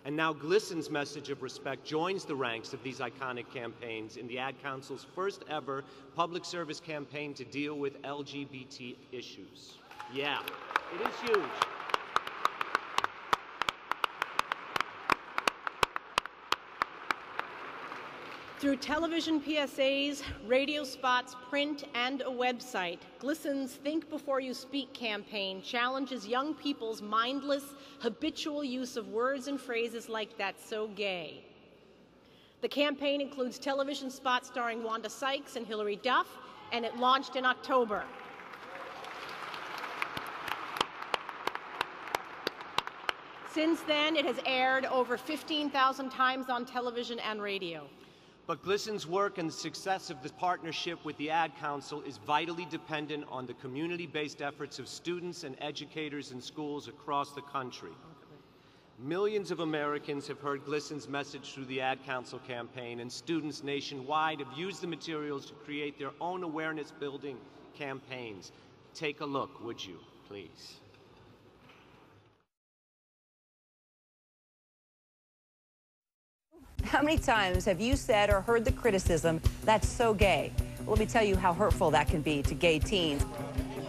And now GLSEN's message of respect joins the ranks of these iconic campaigns in the Ad Council's first ever public service campaign to deal with LGBT issues. Yeah, it is huge. Through television PSAs, radio spots, print, and a website, GLSEN's Think Before You Speak campaign challenges young people's mindless, habitual use of words and phrases like "that's so gay." The campaign includes television spots starring Wanda Sykes and Hilary Duff, and it launched in October. Since then, it has aired over 15,000 times on television and radio. But GLSEN's work and the success of the partnership with the Ad Council is vitally dependent on the community-based efforts of students and educators in schools across the country. Millions of Americans have heard GLSEN's message through the Ad Council campaign, and students nationwide have used the materials to create their own awareness-building campaigns. Take a look, would you, please? How many times have you said or heard the criticism, "That's so gay"? Well, let me tell you how hurtful that can be to gay teens.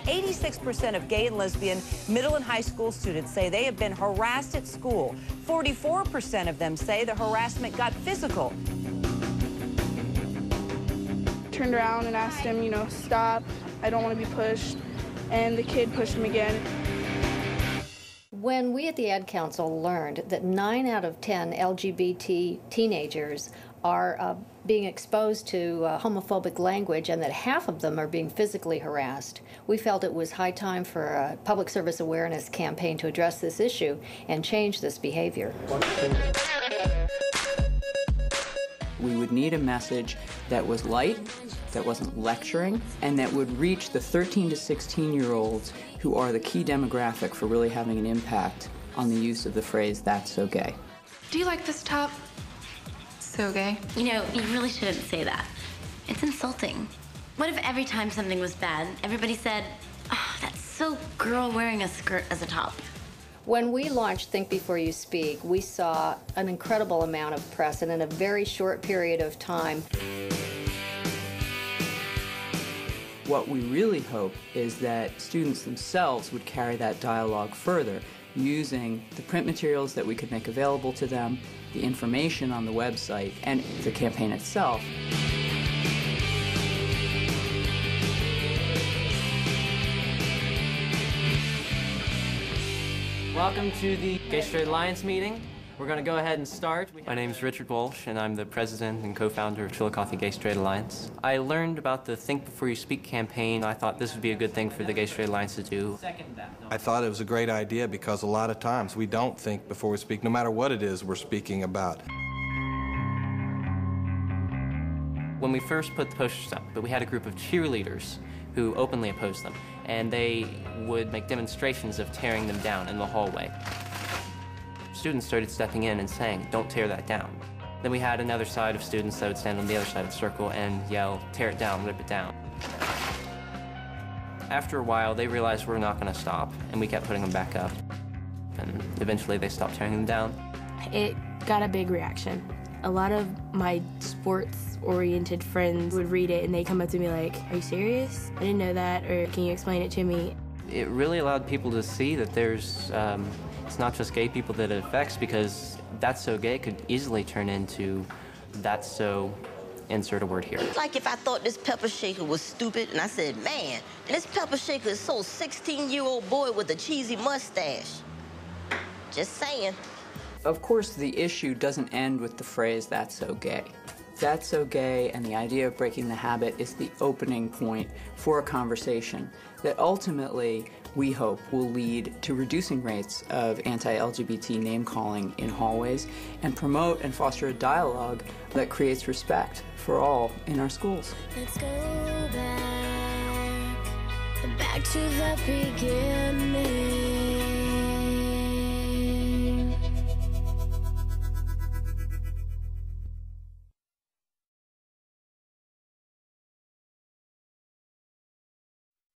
86% of gay and lesbian middle and high school students say they have been harassed at school. 44% of them say the harassment got physical. Turned around and asked him, stop, I don't want to be pushed, and the kid pushed him again. When we at the Ad Council learned that 9 out of 10 LGBT teenagers are being exposed to homophobic language and that half of them are being physically harassed, we felt it was high time for a public service awareness campaign to address this issue and change this behavior. We would need a message that was light, that wasn't lecturing, and that would reach the 13 to 16-year-olds who are the key demographic for really having an impact on the use of the phrase, "that's so gay." Do you like this top? So gay. You really shouldn't say that. It's insulting. What if every time something was bad, everybody said, "Oh, that's so girl wearing a skirt as a top"? When we launched Think Before You Speak, we saw an incredible amount of press, and in a very short period of time. What we really hope is that students themselves would carry that dialogue further, using the print materials that we could make available to them, the information on the website, and the campaign itself. Welcome to the Gay Straight Alliance meeting. We're going to go ahead and start. My name is Richard Walsh, and I'm the president and co-founder of Chillicothe Gay Straight Alliance. I learned about the Think Before You Speak campaign. I thought this would be a good thing for the Gay Straight Alliance to do. I thought it was a great idea because a lot of times we don't think before we speak, no matter what it is we're speaking about. When we first put the posters up, we had a group of cheerleaders who openly opposed them, and they would make demonstrations of tearing them down in the hallway. Students started stepping in and saying, "Don't tear that down." Then we had another side of students that would stand on the other side of the circle and yell, "Tear it down, rip it down." After a while, they realized we're not going to stop, and we kept putting them back up. And eventually they stopped tearing them down. It got a big reaction. A lot of my sports-oriented friends would read it and they come up to me like, "Are you serious? I didn't know that," or "Can you explain it to me?" It really allowed people to see that there's it's not just gay people that it affects, because "that's so gay" could easily turn into "that's so," insert a word here. Like if I thought this pepper shaker was stupid and I said, "Man, this pepper shaker is so 16-year-old boy with a cheesy mustache." Just saying. Of course, the issue doesn't end with the phrase, "that's so gay." That's so gay, and the idea of breaking the habit is the opening point for a conversation that ultimately, we hope, will lead to reducing rates of anti-LGBT name-calling in hallways and promote and foster a dialogue that creates respect for all in our schools. Let's go back to the beginning.